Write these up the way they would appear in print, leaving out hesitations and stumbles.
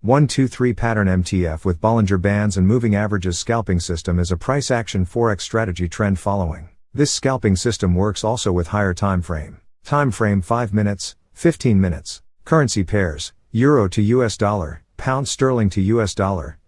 1-2-3 pattern MTF with Bollinger Bands and moving averages scalping system is a price action Forex strategy trend following. This scalping system works also with higher time frame. Time frame 5 minutes, 15 minutes. Currency pairs, Euro to US dollar, Pound sterling to US dollar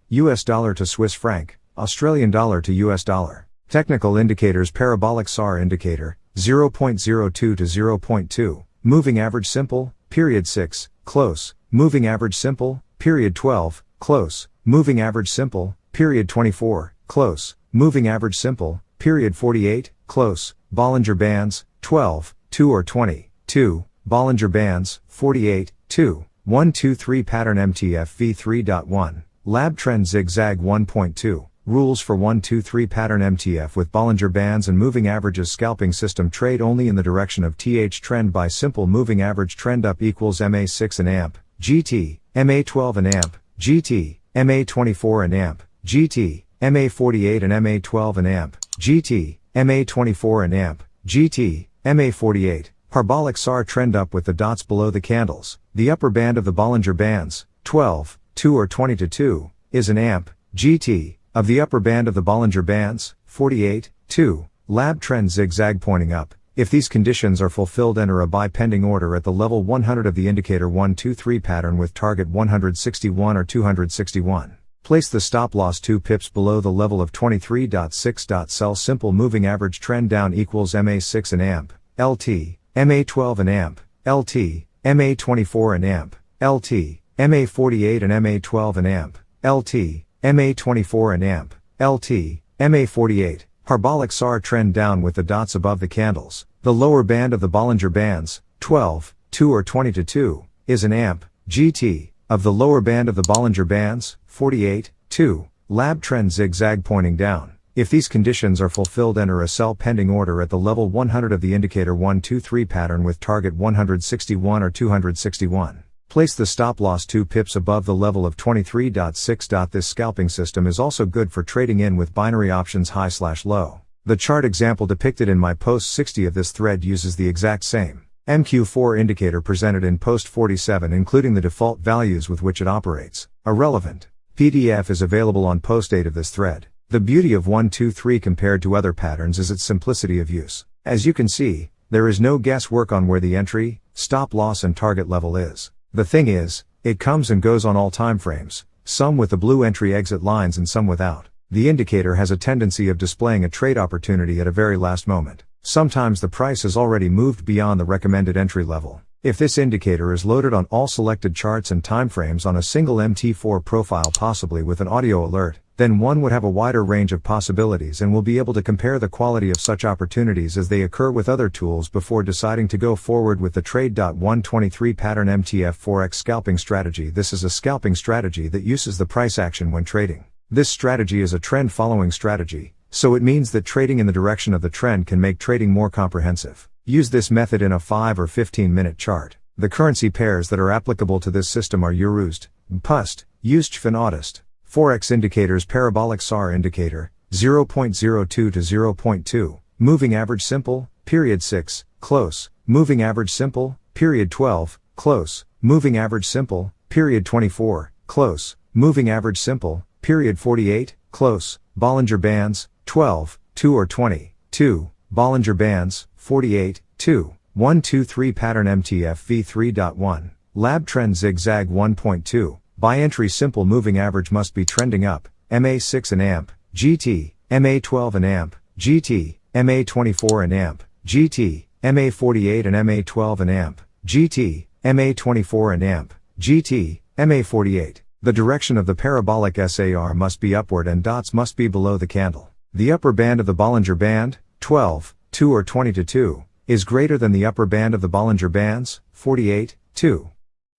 to Swiss franc, Australian dollar to US dollar. Technical indicators parabolic SAR indicator, 0.02 to 0.2, moving average simple, period 6, close, moving average simple, period 12, close, moving average simple, period 24, close, moving average simple, period 48, close, Bollinger Bands, 12, 2 or 20, 2, Bollinger Bands, 48, 2, 1-2-3 pattern MTF v3.1, lab trend zigzag 1.2, rules for 1-2-3 pattern MTF with Bollinger Bands and moving averages scalping system trade only in the direction of TH trend by simple moving average trend up equals MA6 an amp, GT, MA12 an amp, GT, MA24 an amp, GT, MA48 and MA12 an amp, GT, MA24 an amp, GT, MA48. Parabolic SAR trend up with the dots below the candles. The upper band of the Bollinger Bands, 12, 2 or 20 to 2, is an amp, GT, of the upper band of the Bollinger Bands, 48, 2, lab trend zigzag pointing up. If these conditions are fulfilled, enter a buy pending order at the level 100 of the indicator 1-2-3 pattern with target 161 or 261. Place the stop loss 2 pips below the level of 23.6. Sell simple moving average trend down equals MA6 an amp, LT, MA12 an amp, LT, MA24 an amp, LT, MA48 and MA12 an amp, LT, MA24 an amp, LT, MA48. Parabolic SAR trend down with the dots above the candles. The lower band of the Bollinger Bands, 12, 2 or 20 to 2, is an amp, GT, of the lower band of the Bollinger Bands, 48, 2, lab trend zigzag pointing down. If these conditions are fulfilled, enter a sell pending order at the level 100 of the indicator 1-2-3 pattern with target 161 or 261. Place the stop loss 2 pips above the level of 23.6. This scalping system is also good for trading in with binary options high/low. The chart example depicted in my post 60 of this thread uses the exact same MQ4 indicator presented in post 47, including the default values with which it operates. A relevant PDF is available on post 8 of this thread. The beauty of 1-2-3 compared to other patterns is its simplicity of use. As you can see, there is no guesswork on where the entry, stop loss and target level is. The thing is, it comes and goes on all time frames, some with the blue entry exit lines and some without. The indicator has a tendency of displaying a trade opportunity at a very last moment. Sometimes the price has already moved beyond the recommended entry level. If this indicator is loaded on all selected charts and timeframes on a single MT4 profile, possibly with an audio alert, then one would have a wider range of possibilities and will be able to compare the quality of such opportunities as they occur with other tools before deciding to go forward with the trade. 1-23 pattern MTF Forex scalping strategy. This is a scalping strategy that uses the price action when trading. This strategy is a trend following strategy, so it means that trading in the direction of the trend can make trading more comprehensive. Use this method in a 5 or 15 minute chart. The currency pairs that are applicable to this system are Eurust, PUST, USD and AUDist. Forex indicators parabolic SAR indicator, 0.02 to 0.2, moving average simple, period 6, close, moving average simple, period 12, close, moving average simple, period 24, close, moving average simple, period 48, close, Bollinger Bands, 12, 2 or 20, 2, Bollinger Bands, 48, 2, 1-2-3 pattern MTF v3.1, lab trend zigzag 1.2, buy entry simple moving average must be trending up, MA6 an amp, GT, MA12 an amp, GT, MA24 an amp, GT, MA48 and MA12 an amp, GT, MA24 an amp, GT, MA48. The direction of the parabolic SAR must be upward and dots must be below the candle. The upper band of the Bollinger Band, 12, 2 or 20 to 2, is greater than the upper band of the Bollinger Bands, 48, 2.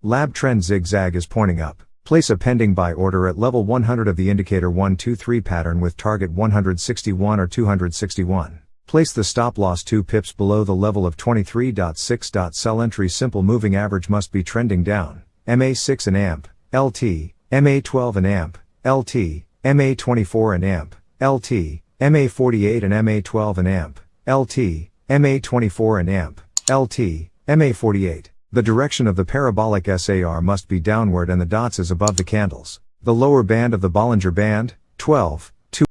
Lab trend zigzag is pointing up. Place a pending buy order at level 100 of the indicator 1-2-3 pattern with target 161 or 261. Place the stop loss 2 pips below the level of 23.6. Sell entry simple moving average must be trending down, MA6 an amp, LT, MA12 an amp, LT, MA24 an amp, LT, MA48 and MA12 an amp, LT, MA24 an amp, LT, MA48. The direction of the parabolic SAR must be downward and the dots is above the candles. The lower band of the Bollinger Band, 12,